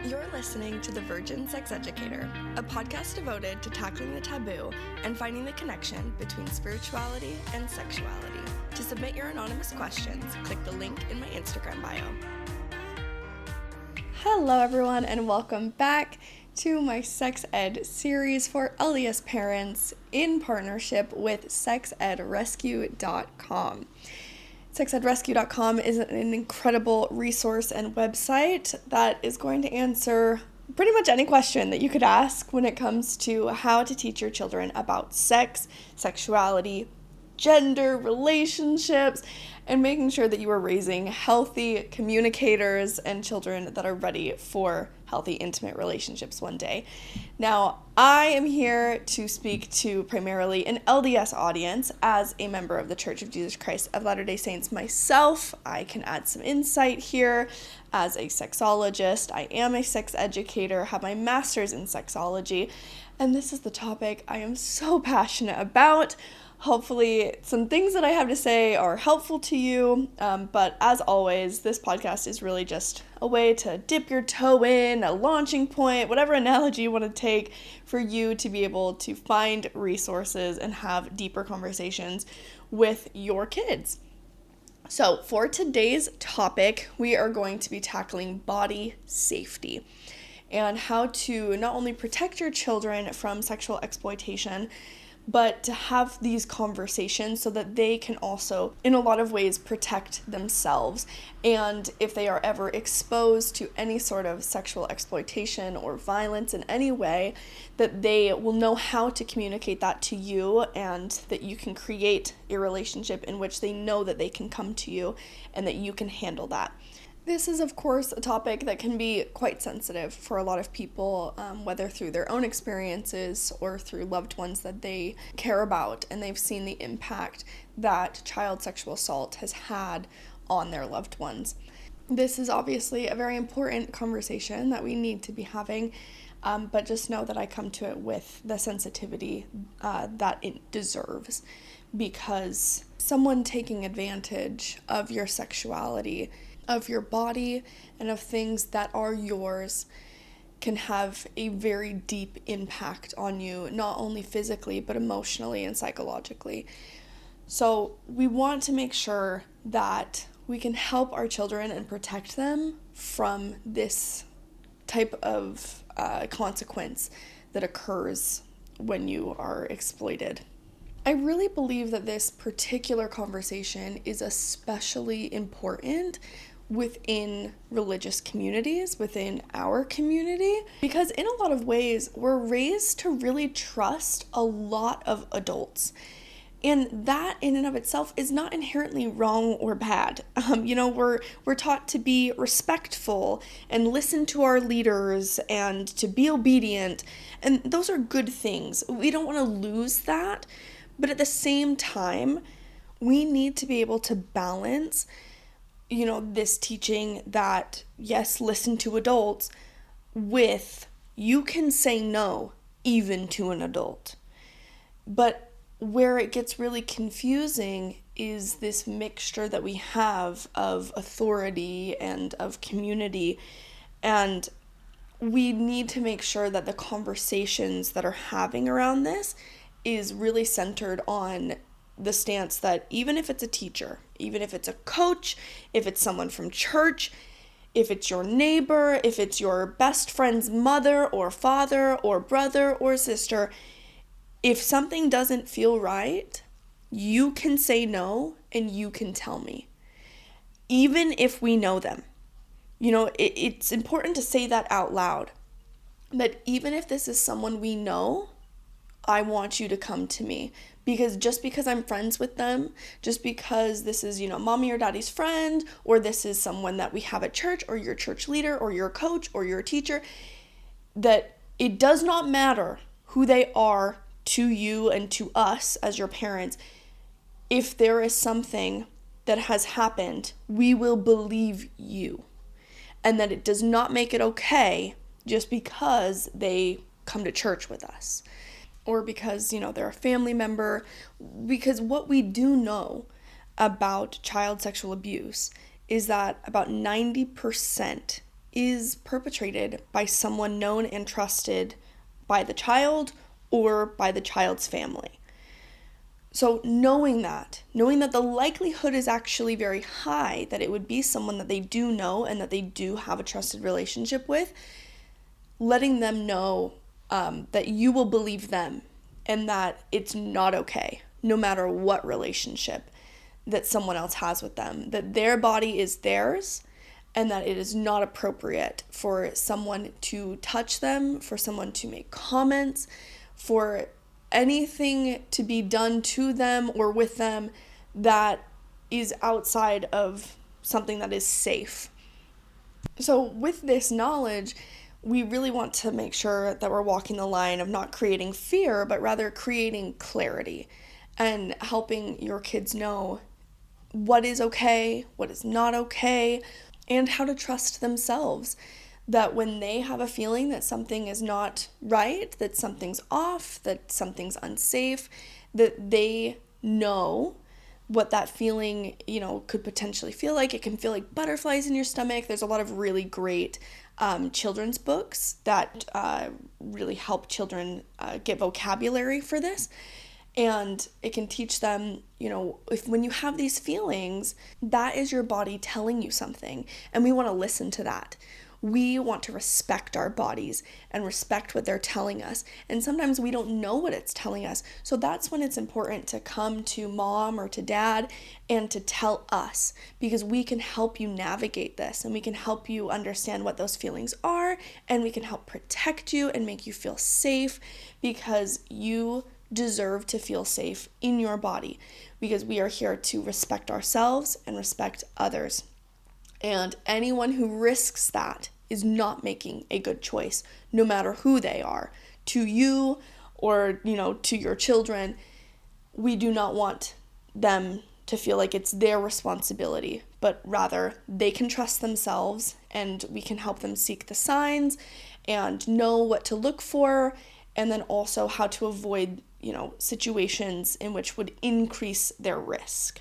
You're listening to The Virgin Sex Educator, a podcast devoted to tackling the taboo and finding the connection between spirituality and sexuality. To submit your anonymous questions, click the link in my Instagram bio. Hello everyone, and welcome back to my sex ed series for LDS parents in partnership with sexedrescue.com. Sexedrescue.com is an incredible resource and website that is going to answer pretty much any question that you could ask when it comes to how to teach your children about sex, sexuality, gender, relationships, and making sure that you are raising healthy communicators and children that are ready for healthy, intimate relationships one day. Now, I am here to speak to primarily an LDS audience. As a member of the Church of Jesus Christ of Latter-day Saints myself, I can add some insight here. As a sexologist, I am a sex educator, have my master's in sexology, and this is the topic I am so passionate about. Hopefully some things that I have to say are helpful to you, but as always, this podcast is really just a way to dip your toe in, a launching point, whatever analogy you want to take for you to be able to find resources and have deeper conversations with your kids. So for today's topic, we are going to be tackling body safety and how to not only protect your children from sexual exploitation, but to have these conversations so that they can also, in a lot of ways, protect themselves. And if they are ever exposed to any sort of sexual exploitation or violence in any way, that they will know how to communicate that to you, and that you can create a relationship in which they know that they can come to you and that you can handle that. This is, of course, a topic that can be quite sensitive for a lot of people, whether through their own experiences or through loved ones that they care about, and they've seen the impact that child sexual assault has had on their loved ones. This is obviously a very important conversation that we need to be having, but just know that I come to it with the sensitivity that it deserves, because someone taking advantage of your sexuality, of your body, and of things that are yours can have a very deep impact on you, not only physically, but emotionally and psychologically. So we want to make sure that we can help our children and protect them from this type of consequence that occurs when you are exploited. I really believe that this particular conversation is especially important within religious communities, within our community, because in a lot of ways, we're raised to really trust a lot of adults. And that in and of itself is not inherently wrong or bad. We're taught to be respectful and listen to our leaders and to be obedient. And those are good things. We don't want to lose that. But at the same time, we need to be able to balance this teaching that, yes, listen to adults, with you can say no even to an adult. But where it gets really confusing is this mixture that we have of authority and of community. And we need to make sure that the conversations that are having around this is really centered on the stance that even if it's a teacher, even if it's a coach, if it's someone from church, if it's your neighbor, if it's your best friend's mother or father or brother or sister, if something doesn't feel right, you can say no and you can tell me. Even if we know them. It's important to say that out loud. That even if this is someone we know, I want you to come to me. Because just because I'm friends with them, just because this is, mommy or daddy's friend, or this is someone that we have at church, or your church leader, or your coach, or your teacher, that it does not matter who they are to you and to us as your parents. If there is something that has happened, we will believe you. And that it does not make it okay just because they come to church with us. Or because, they're a family member. Because what we do know about child sexual abuse is that about 90% is perpetrated by someone known and trusted by the child or by the child's family. So knowing that the likelihood is actually very high that it would be someone that they do know and that they do have a trusted relationship with, letting them know that you will believe them and that it's not okay, no matter what relationship that someone else has with them, that their body is theirs and that it is not appropriate for someone to touch them, for someone to make comments, for anything to be done to them or with them that is outside of something that is safe. So with this knowledge, we really want to make sure that we're walking the line of not creating fear, but rather creating clarity and helping your kids know what is okay, what is not okay, and how to trust themselves. That when they have a feeling that something is not right, that something's off, that something's unsafe, that they know what that feeling, could potentially feel like. It can feel like butterflies in your stomach. There's a lot of really great children's books that really help children get vocabulary for this. And it can teach them, if when you have these feelings, that is your body telling you something. And we want to listen to that. We want to respect our bodies and respect what they're telling us. And sometimes we don't know what it's telling us. So that's when it's important to come to mom or to dad and to tell us, because we can help you navigate this and we can help you understand what those feelings are, and we can help protect you and make you feel safe, because you deserve to feel safe in your body, because we are here to respect ourselves and respect others. And anyone who risks that is not making a good choice, no matter who they are, to you or, to your children. We do not want them to feel like it's their responsibility, but rather they can trust themselves, and we can help them seek the signs and know what to look for, and then also how to avoid, situations in which would increase their risk.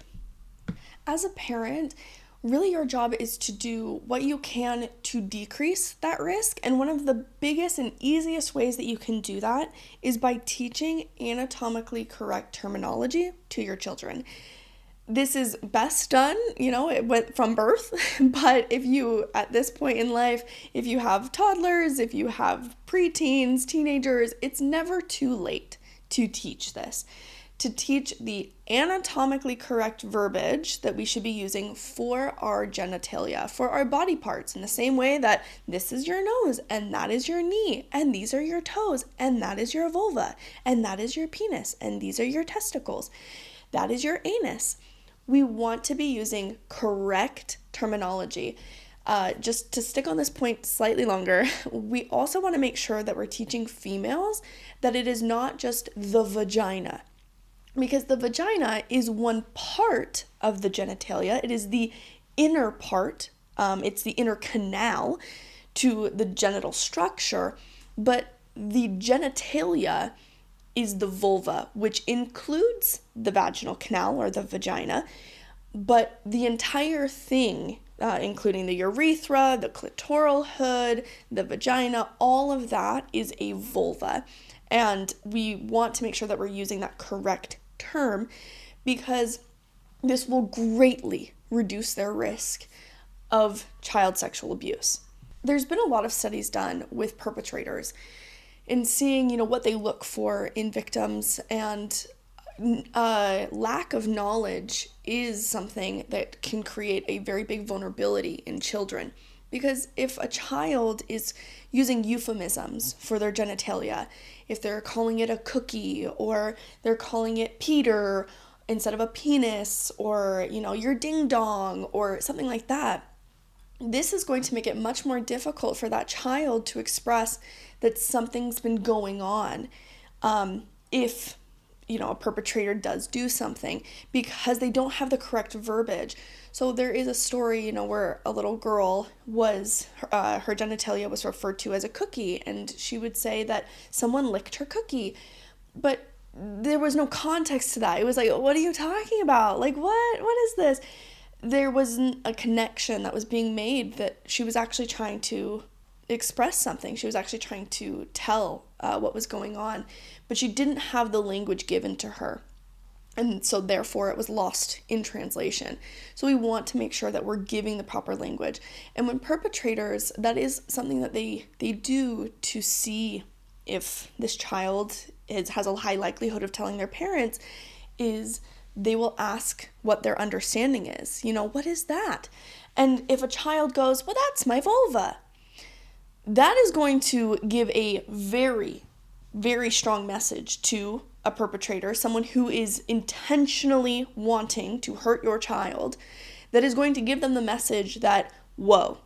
As a parent, really your job is to do what you can to decrease that risk. And one of the biggest and easiest ways that you can do that is by teaching anatomically correct terminology to your children. This is best done, from birth, but if you, at this point in life, if you have toddlers, if you have preteens, teenagers, it's never too late to teach this. To teach the anatomically correct verbiage that we should be using for our genitalia, for our body parts, in the same way that this is your nose, and that is your knee, and these are your toes, and that is your vulva, and that is your penis, and these are your testicles, that is your anus. We want to be using correct terminology. Just to stick on this point slightly longer, we also want to make sure that we're teaching females that it is not just the vagina, because the vagina is one part of the genitalia. It is the inner part. It's the inner canal to the genital structure, but the genitalia is the vulva, which includes the vaginal canal or the vagina, but the entire thing, including the urethra, the clitoral hood, the vagina, all of that is a vulva. And we want to make sure that we're using that correct term, because this will greatly reduce their risk of child sexual abuse. There's been a lot of studies done with perpetrators in seeing, what they look for in victims, and lack of knowledge is something that can create a very big vulnerability in children. Because if a child is using euphemisms for their genitalia, if they're calling it a cookie, or they're calling it Peter instead of a penis, or, your ding dong, or something like that, this is going to make it much more difficult for that child to express that something's been going on if, a perpetrator does do something, because they don't have the correct verbiage. So there is a story, where a little girl was, her genitalia was referred to as a cookie, and she would say that someone licked her cookie, but there was no context to that. It was like, what are you talking about? Like, what is this? there wasn't a connection that was being made that she was actually trying to express something. She was actually trying to tell what was going on, but she didn't have the language given to her. And so therefore it was lost in translation. So we want to make sure that we're giving the proper language. And when perpetrators, that is something that they do to see if this child has a high likelihood of telling their parents, is they will ask what their understanding is. What is that? And if a child goes, well, that's my vulva, that is going to give a very, very strong message to a perpetrator, someone who is intentionally wanting to hurt your child, that is going to give them the message that, whoa,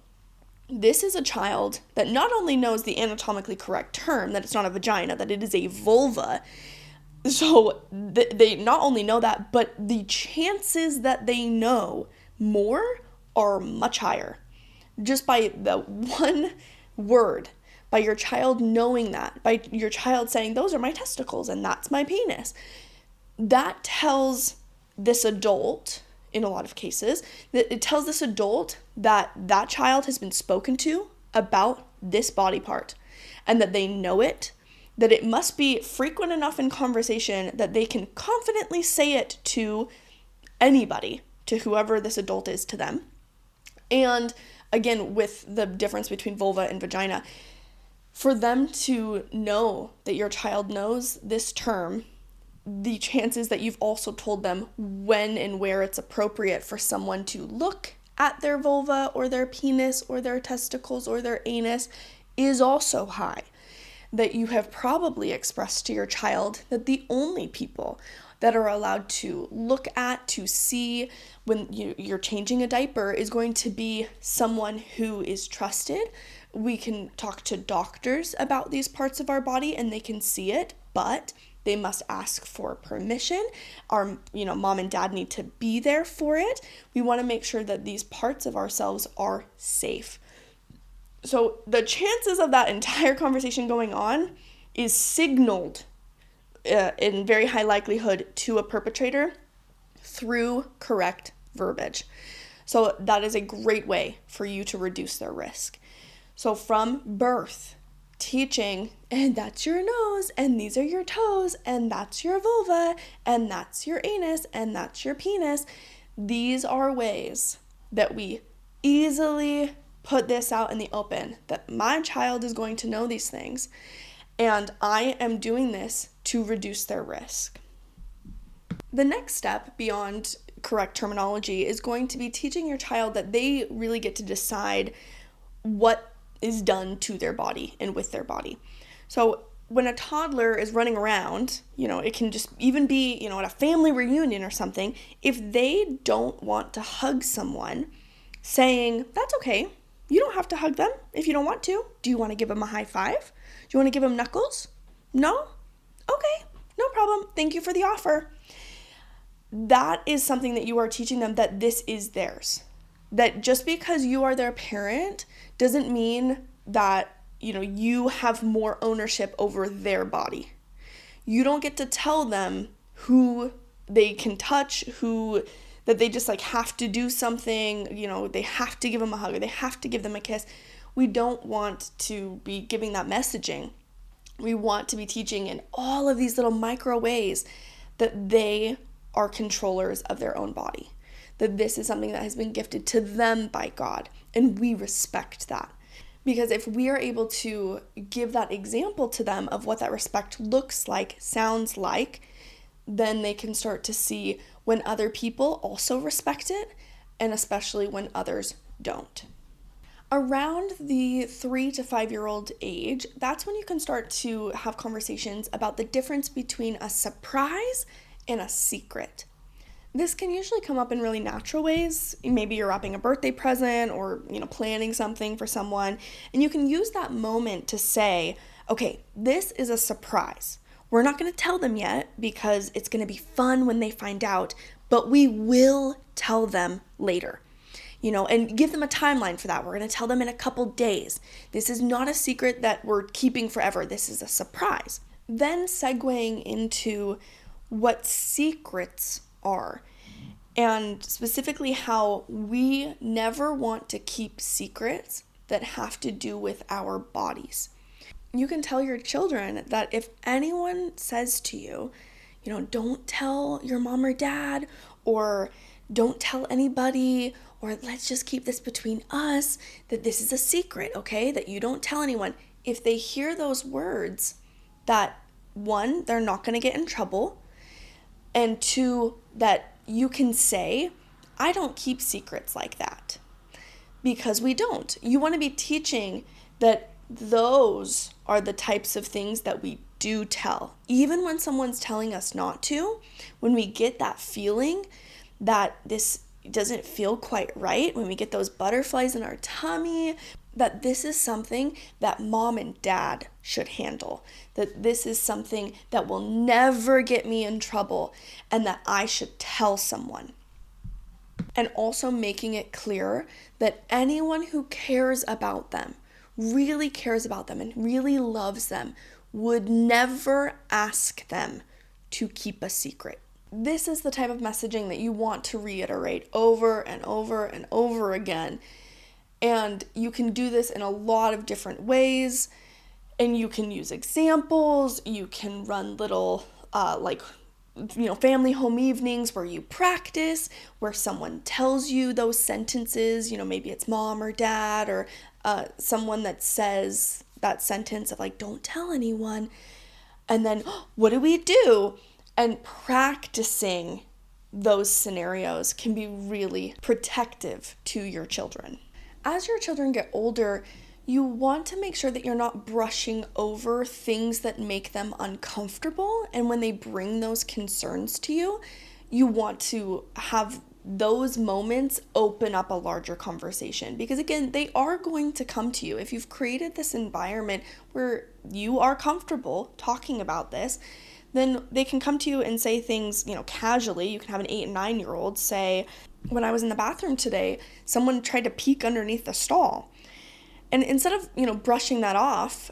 this is a child that not only knows the anatomically correct term, that it's not a vagina, that it is a vulva. So they not only know that, but the chances that they know more are much higher. Just by the one word, by your child knowing that, by your child saying, those are my testicles and that's my penis, that tells this adult, in a lot of cases, that it tells this adult that that child has been spoken to about this body part and that they know it, that it must be frequent enough in conversation that they can confidently say it to anybody, to whoever this adult is to them. And again, with the difference between vulva and vagina, for them to know that your child knows this term, the chances that you've also told them when and where it's appropriate for someone to look at their vulva or their penis or their testicles or their anus is also high. That you have probably expressed to your child that the only people that are allowed to look at, to see when you're changing a diaper is going to be someone who is trusted. We can talk to doctors about these parts of our body and they can see it, but they must ask for permission. Our, mom and dad need to be there for it. We want to make sure that these parts of ourselves are safe. So the chances of that entire conversation going on is signaled in very high likelihood to a perpetrator through correct verbiage. So that is a great way for you to reduce their risk. So from birth, teaching, and that's your nose, and these are your toes, and that's your vulva, and that's your anus, and that's your penis. These are ways that we easily put this out in the open, that my child is going to know these things, and I am doing this to reduce their risk. The next step beyond correct terminology is going to be teaching your child that they really get to decide what is done to their body and with their body. So when a toddler is running around, it can just even be, at a family reunion or something, if they don't want to hug someone, saying, that's okay, you don't have to hug them if you don't want to. Do you want to give them a high five? Do you want to give them knuckles? No? Okay, no problem. Thank you for the offer. That is something that you are teaching them, that this is theirs. That just because you are their parent doesn't mean that, you have more ownership over their body. You don't get to tell them who they can touch, that they just have to do something, they have to give them a hug or they have to give them a kiss. We don't want to be giving that messaging. We want to be teaching in all of these little micro ways that they are controllers of their own body, that this is something that has been gifted to them by God, and we respect that. Because if we are able to give that example to them of what that respect looks like, sounds like, then they can start to see when other people also respect it, and especially when others don't. Around the 3 to 5 year old age, that's when you can start to have conversations about the difference between a surprise and a secret. This can usually come up in really natural ways. Maybe you're wrapping a birthday present or, planning something for someone, and you can use that moment to say, okay, this is a surprise. We're not going to tell them yet because it's going to be fun when they find out, but we will tell them later, and give them a timeline for that. We're going to tell them in a couple days. This is not a secret that we're keeping forever. This is a surprise. Then segueing into what secrets are. and specifically how we never want to keep secrets that have to do with our bodies. You can tell your children that if anyone says to you, don't tell your mom or dad, or don't tell anybody, or let's just keep this between us, that this is a secret, okay? That you don't tell anyone. If they hear those words, that one, they're not going to get in trouble, and two, that you can say, I don't keep secrets like that, because we don't. You want to be teaching that those are the types of things that we do tell. Even when someone's telling us not to, when we get that feeling that this doesn't feel quite right, when we get those butterflies in our tummy, that this is something that mom and dad should handle, that this is something that will never get me in trouble, and that I should tell someone. And also making it clear that anyone who cares about them, really cares about them and really loves them, would never ask them to keep a secret. This is the type of messaging that you want to reiterate over and over and over again. And you can do this in a lot of different ways. And you can use examples. You can run little family home evenings where you practice, where someone tells you those sentences. Maybe it's mom or dad, or someone that says that sentence of don't tell anyone. And then, what do we do? And practicing those scenarios can be really protective to your children. As your children get older, you want to make sure that you're not brushing over things that make them uncomfortable. And when they bring those concerns to you, you want to have those moments open up a larger conversation. Because again, they are going to come to you. If you've created this environment where you are comfortable talking about this, then they can come to you and say things, casually. You can have an 8 and 9-year-old say, when I was in the bathroom today, someone tried to peek underneath the stall. And instead of, brushing that off,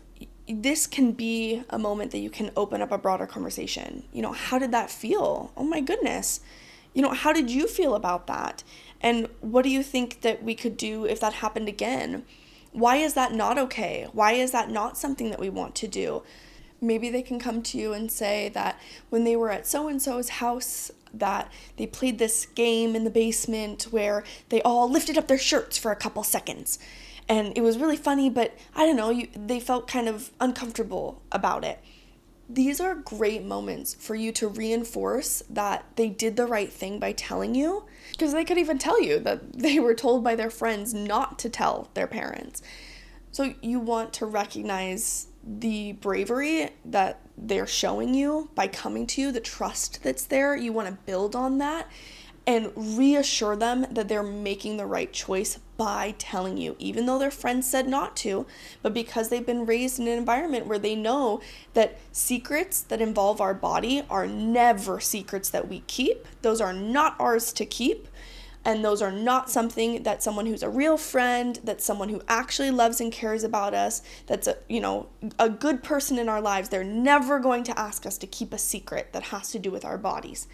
this can be a moment that you can open up a broader conversation. How did that feel? Oh my goodness. How did you feel about that? And what do you think that we could do if that happened again? Why is that not okay? Why is that not something that we want to do? Maybe they can come to you and say that when they were at so-and-so's house, that they played this game in the basement where they all lifted up their shirts for a couple seconds. And it was really funny, but I don't know, they felt kind of uncomfortable about it. These are great moments for you to reinforce that they did the right thing by telling you, because they could even tell you that they were told by their friends not to tell their parents. So you want to recognize the bravery that they're showing you by coming to you, the trust that's there. You want to build on that and reassure them that they're making the right choice by telling you, even though their friends said not to, but because they've been raised in an environment where they know that secrets that involve our body are never secrets that we keep. Those are not ours to keep. And those are not something that someone who's a real friend, that's someone who actually loves and cares about us, that's a good person in our lives, they're never going to ask us to keep a secret that has to do with our bodies,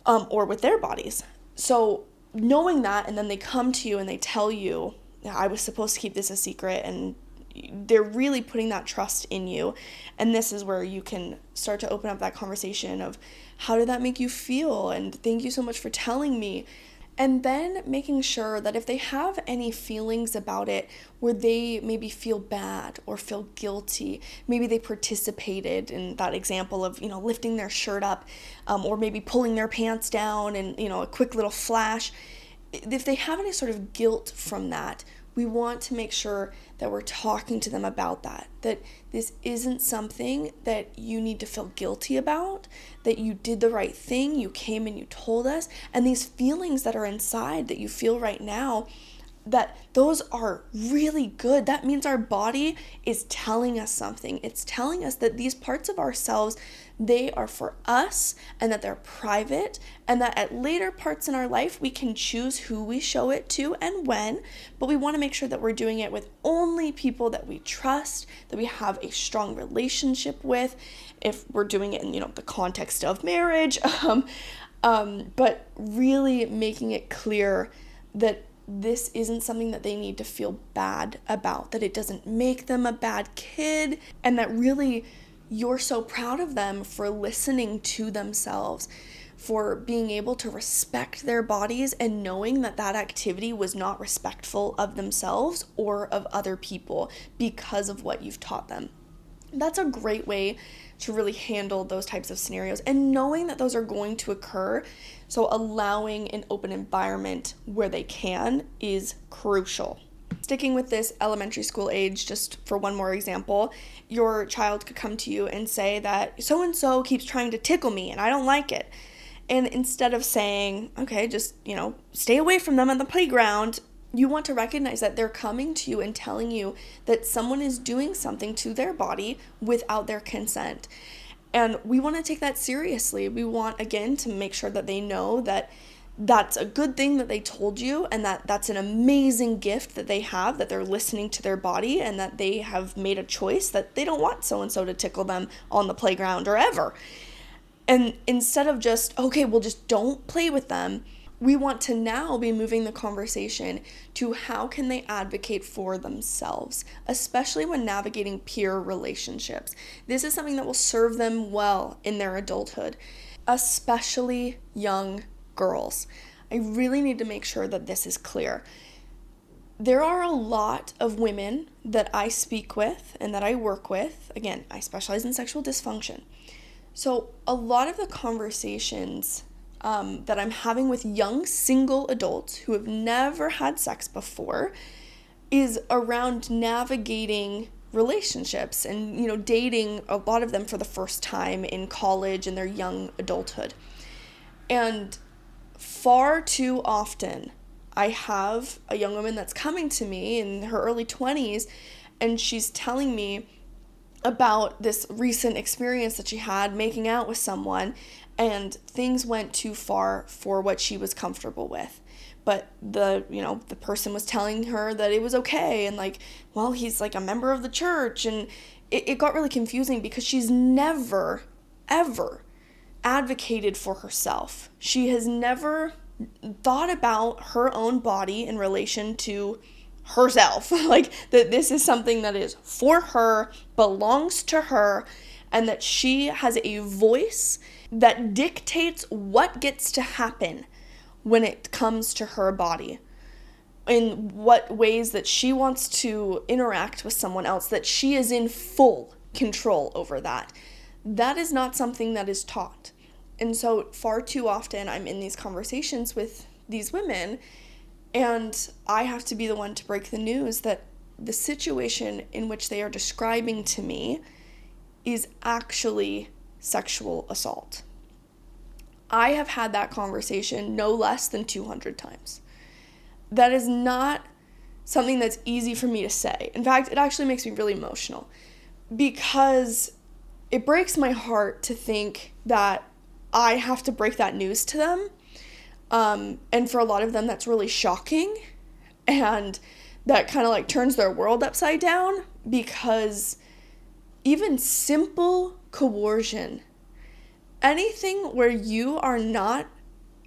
or with their bodies. So knowing that, and then they come to you and they tell you, I was supposed to keep this a secret, and they're really putting that trust in you. And this is where you can start to open up that conversation of, how did that make you feel? And thank you so much for telling me. And then making sure that if they have any feelings about it where they maybe feel bad or feel guilty, maybe they participated in that example of, lifting their shirt up, or maybe pulling their pants down and, a quick little flash. If they have any sort of guilt from that, we want to make sure that we're talking to them about that this isn't something that you need to feel guilty about, that you did the right thing, you came and you told us, and these feelings that are inside that you feel right now, that those are really good. That means our body is telling us something. It's telling us that these parts of ourselves, they are for us, and that they're private, and that at later parts in our life, we can choose who we show it to and when, but we want to make sure that we're doing it with only people that we trust, that we have a strong relationship with, if we're doing it in, the context of marriage, But really making it clear that this isn't something that they need to feel bad about, that it doesn't make them a bad kid, and that really you're so proud of them for listening to themselves, for being able to respect their bodies and knowing that that activity was not respectful of themselves or of other people because of what you've taught them. That's a great way to really handle those types of scenarios, and knowing that those are going to occur. So allowing an open environment where they can is crucial. Sticking with this elementary school age, just for one more example, your child could come to you and say that so-and-so keeps trying to tickle me and I don't like it. And instead of saying, okay, just, stay away from them on the playground, you want to recognize that they're coming to you and telling you that someone is doing something to their body without their consent. And we want to take that seriously. We want, again, to make sure that they know that that's a good thing that they told you, and that that's an amazing gift that they have, that they're listening to their body, and that they have made a choice that they don't want so-and-so to tickle them on the playground or ever. And instead of just, okay, well, just don't play with them, we want to now be moving the conversation to how can they advocate for themselves, especially when navigating peer relationships. This is something that will serve them well in their adulthood, especially young girls. I really need to make sure that this is clear. There are a lot of women that I speak with and that I work with. Again, I specialize in sexual dysfunction. So a lot of the conversations that I'm having with young single adults who have never had sex before is around navigating relationships and, dating a lot of them for the first time in college and their young adulthood. And far too often, I have a young woman that's coming to me in her early 20s, and she's telling me about this recent experience that she had making out with someone, and things went too far for what she was comfortable with. But the person was telling her that it was okay, and he's like a member of the church, and it got really confusing because she's never, ever advocated for herself. She has never thought about her own body in relation to herself, that this is something that is for her, belongs to her, and that she has a voice that dictates what gets to happen when it comes to her body, in what ways that she wants to interact with someone else, that she is in full control over that. That is not something that is taught. And so far too often I'm in these conversations with these women, and I have to be the one to break the news that the situation in which they are describing to me is actually sexual assault. I have had that conversation no less than 200 times. That is not something that's easy for me to say. In fact, it actually makes me really emotional because it breaks my heart to think that I have to break that news to them. And for a lot of them, that's really shocking. And that kind of turns their world upside down, because even simple coercion, anything where you are not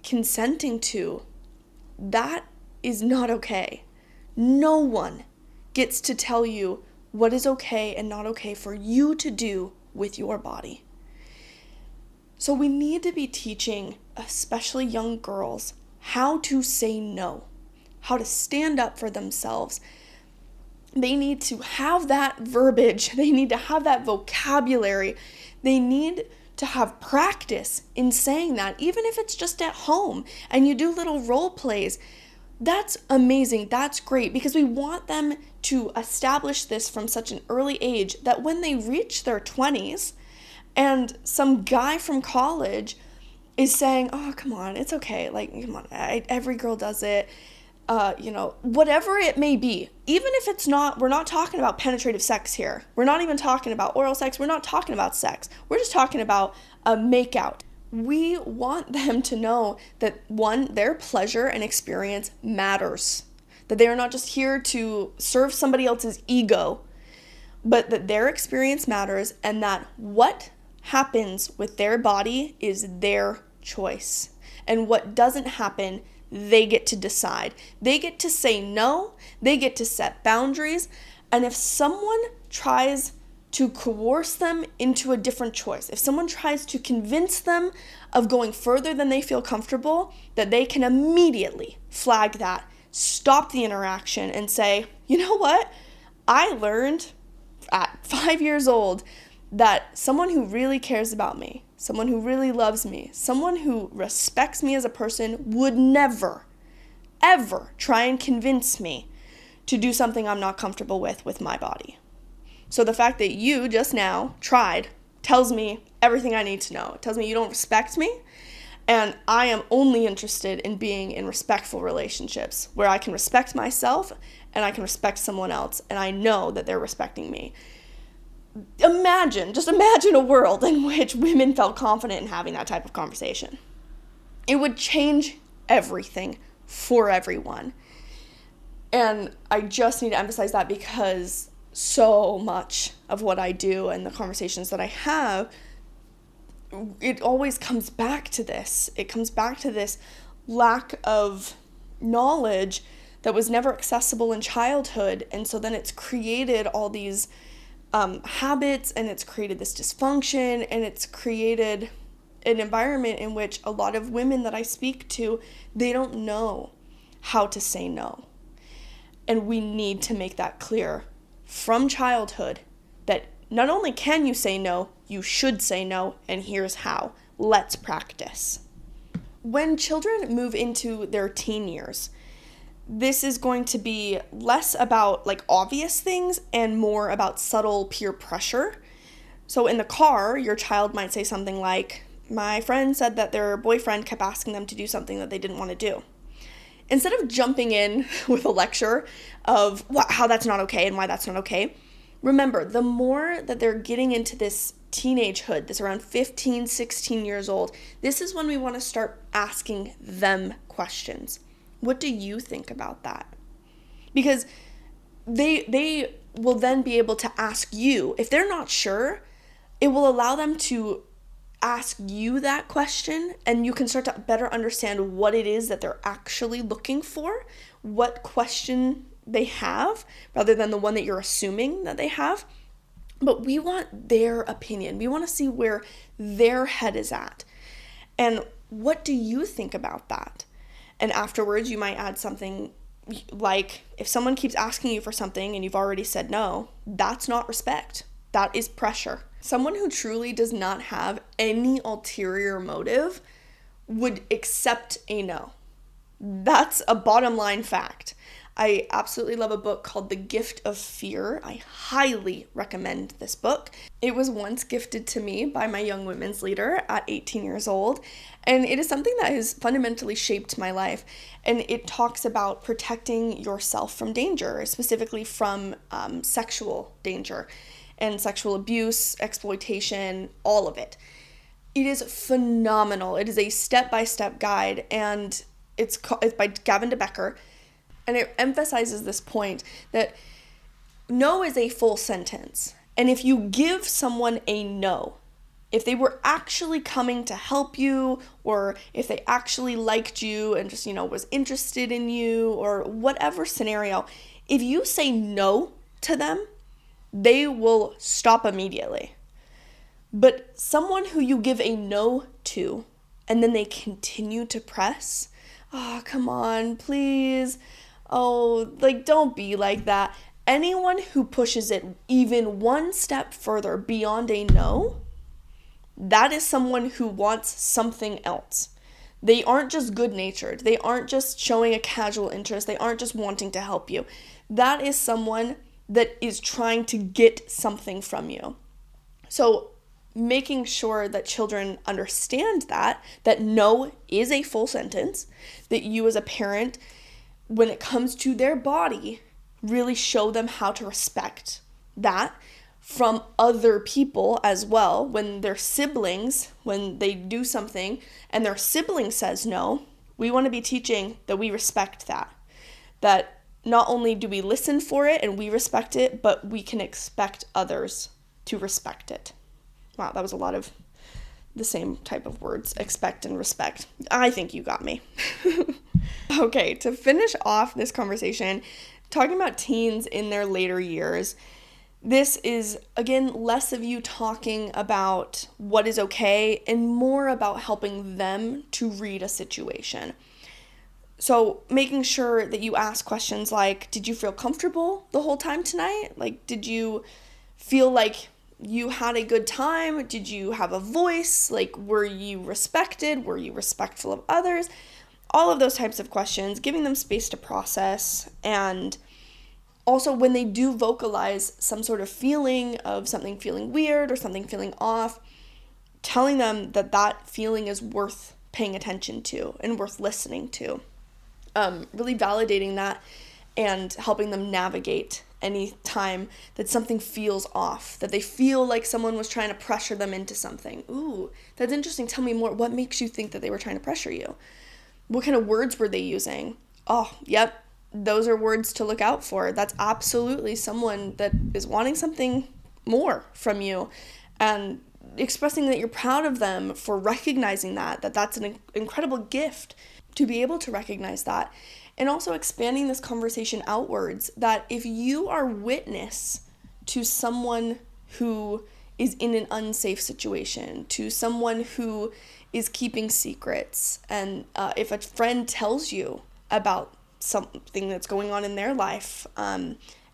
consenting to, that is not okay. No one gets to tell you what is okay and not okay for you to do with your body. So we need to be teaching, especially young girls, how to say no, how to stand up for themselves. They need to have that verbiage. They need to have that vocabulary. They need to have practice in saying that, even if it's just at home and you do little role plays. That's amazing. That's great, because we want them to establish this from such an early age that when they reach their 20s and some guy from college is saying, oh, come on, it's okay. Come on, every girl does it. Whatever it may be, even if it's not, we're not talking about penetrative sex here. We're not even talking about oral sex. We're not talking about sex. We're just talking about a makeout. We want them to know that, one, their pleasure and experience matters, that they are not just here to serve somebody else's ego, but that their experience matters, and that what happens with their body is their choice. And what doesn't happen, they get to decide. They get to say no, they get to set boundaries, and if someone tries to coerce them into a different choice, if someone tries to convince them of going further than they feel comfortable, that they can immediately flag that, stop the interaction, and say, you know what? I learned at 5 years old that someone who really cares about me, someone who really loves me, someone who respects me as a person would never, ever try and convince me to do something I'm not comfortable with my body. So the fact that you just now tried tells me everything I need to know. It tells me you don't respect me, and I am only interested in being in respectful relationships where I can respect myself and I can respect someone else, and I know that they're respecting me. Just imagine a world in which women felt confident in having that type of conversation. It would change everything for everyone. And I just need to emphasize that because so much of what I do and the conversations that I have, it always comes back to this. It comes back to this lack of knowledge that was never accessible in childhood. And so then it's created all these habits, and it's created this dysfunction, and it's created an environment in which a lot of women that I speak to, they don't know how to say no. And we need to make that clear from childhood that not only can you say no, you should say no, and here's how. Let's practice. When children move into their teen years, this is going to be less about obvious things and more about subtle peer pressure. So in the car, your child might say something like, my friend said that their boyfriend kept asking them to do something that they didn't want to do. Instead of jumping in with a lecture of how that's not okay and why that's not okay, remember, the more that they're getting into this teenagehood, this around 15, 16 years old, this is when we want to start asking them questions. What do you think about that? Because they will then be able to ask you. If they're not sure, it will allow them to ask you that question, and you can start to better understand what it is that they're actually looking for, what question they have, rather than the one that you're assuming that they have. But we want their opinion. We want to see where their head is at. And what do you think about that? And afterwards, you might add something like, if someone keeps asking you for something and you've already said no, that's not respect. That is pressure. Someone who truly does not have any ulterior motive would accept a no. That's a bottom line fact. I absolutely love a book called The Gift of Fear. I highly recommend this book. It was once gifted to me by my young women's leader at 18 years old, and it is something that has fundamentally shaped my life. And it talks about protecting yourself from danger, specifically from sexual danger and sexual abuse, exploitation, all of it. It is phenomenal. It is a step-by-step guide, and it's by Gavin DeBecker. And it emphasizes this point that no is a full sentence. And if you give someone a no, if they were actually coming to help you, or if they actually liked you and just, was interested in you, or whatever scenario, if you say no to them, they will stop immediately. But someone who you give a no to, and then they continue to press, oh, come on, please. Oh, don't be like that. Anyone who pushes it even one step further beyond a no, that is someone who wants something else. They aren't just good-natured. They aren't just showing a casual interest. They aren't just wanting to help you. That is someone that is trying to get something from you. So making sure that children understand that no is a full sentence, that you as a parent, when it comes to their body, really show them how to respect that from other people as well. When their siblings, when they do something and their sibling says no, we want to be teaching that we respect that not only do we listen for it and we respect it, but we can expect others to respect it. Wow, that was a lot of the same type of words, expect and respect. I think you got me. Okay, to finish off this conversation, talking about teens in their later years, this is, again, less of you talking about what is okay and more about helping them to read a situation. So making sure that you ask questions like, did you feel comfortable the whole time tonight? Like, did you feel like you had a good time? Did you have a voice? Like, were you respected? Were you respectful of others? All of those types of questions, giving them space to process. And also when they do vocalize some sort of feeling of something feeling weird or something feeling off, telling them that that feeling is worth paying attention to and worth listening to. Really validating that and helping them navigate any time that something feels off, that they feel like someone was trying to pressure them into something. Ooh, that's interesting. Tell me more. What makes you think that they were trying to pressure you? What kind of words were they using? Oh, yep, those are words to look out for. That's absolutely someone that is wanting something more from you, and expressing that you're proud of them for recognizing that's an incredible gift to be able to recognize that. And also expanding this conversation outwards, that if you are witness to someone who is in an unsafe situation, to someone who is keeping secrets, and if a friend tells you about something that's going on in their life,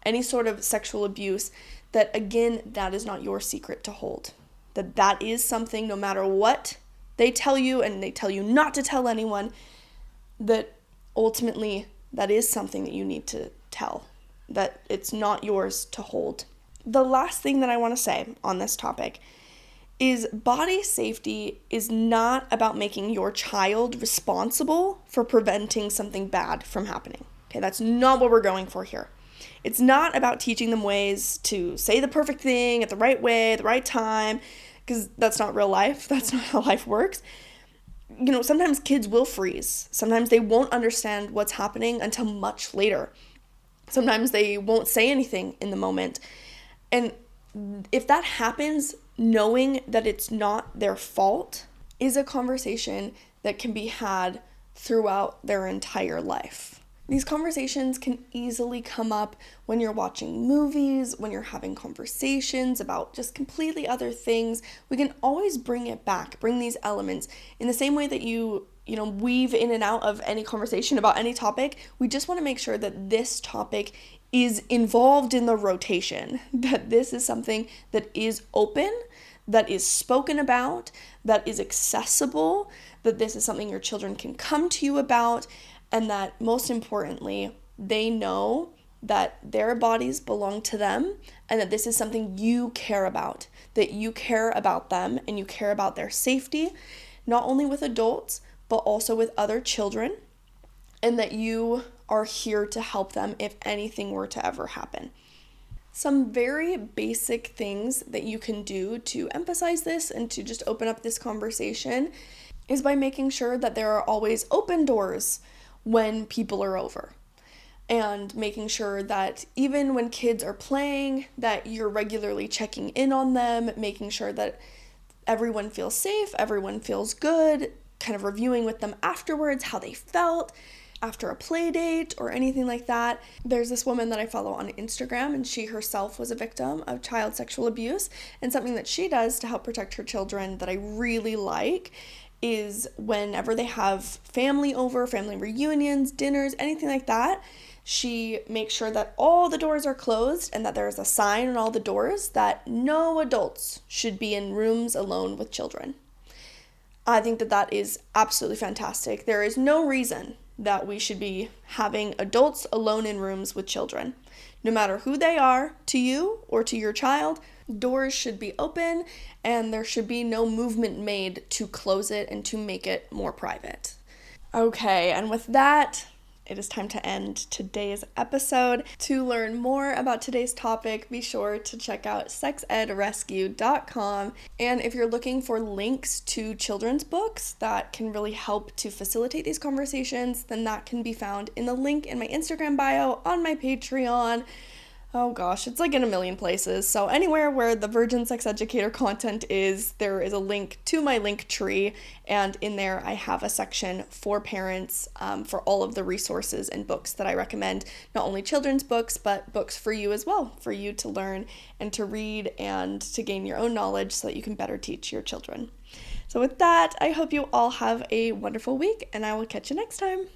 any sort of sexual abuse, that again, that is not your secret to hold. That is something, no matter what they tell you, and they tell you not to tell anyone, that ultimately that is something that you need to tell, that it's not yours to hold. The last thing that I want to say on this topic is body safety is not about making your child responsible for preventing something bad from happening. Okay, that's not what we're going for here. It's not about teaching them ways to say the perfect thing at the right way, at the right time, because that's not real life. That's not how life works. You know, sometimes kids will freeze. Sometimes they won't understand what's happening until much later. Sometimes they won't say anything in the moment. And if that happens, knowing that it's not their fault is a conversation that can be had throughout their entire life. These conversations can easily come up when you're watching movies, when you're having conversations about just completely other things. We can always bring it back, bring these elements in the same way that you weave in and out of any conversation about any topic. We just want to make sure that this topic is involved in the rotation, that this is something that is open, that is spoken about, that is accessible, that this is something your children can come to you about, and that most importantly, they know that their bodies belong to them and that this is something you care about, that you care about them and you care about their safety, not only with adults, but also with other children, and that you are here to help them if anything were to ever happen. Some very basic things that you can do to emphasize this and to just open up this conversation is by making sure that there are always open doors when people are over, and making sure that even when kids are playing, that you're regularly checking in on them, making sure that everyone feels safe, everyone feels good, kind of reviewing with them afterwards how they felt after a play date or anything like that. There's this woman that I follow on Instagram, and she herself was a victim of child sexual abuse, and something that she does to help protect her children that I really like is whenever they have family over, family reunions, dinners, anything like that, she makes sure that all the doors are closed and that there's a sign on all the doors that no adults should be in rooms alone with children. I think that is absolutely fantastic. There is no reason that we should be having adults alone in rooms with children. No matter who they are to you or to your child, doors should be open and there should be no movement made to close it and to make it more private. Okay, and with that, it is time to end today's episode. To learn more about today's topic, be sure to check out sexedrescue.com. And if you're looking for links to children's books that can really help to facilitate these conversations, then that can be found in the link in my Instagram bio, on my Patreon, Oh gosh, it's like in a million places. So anywhere where the Virgin Sex Educator content is, there is a link to my link tree, and in there I have a section for parents for all of the resources and books that I recommend. Not only children's books, but books for you as well, for you to learn and to read and to gain your own knowledge so that you can better teach your children. So with that, I hope you all have a wonderful week, and I will catch you next time.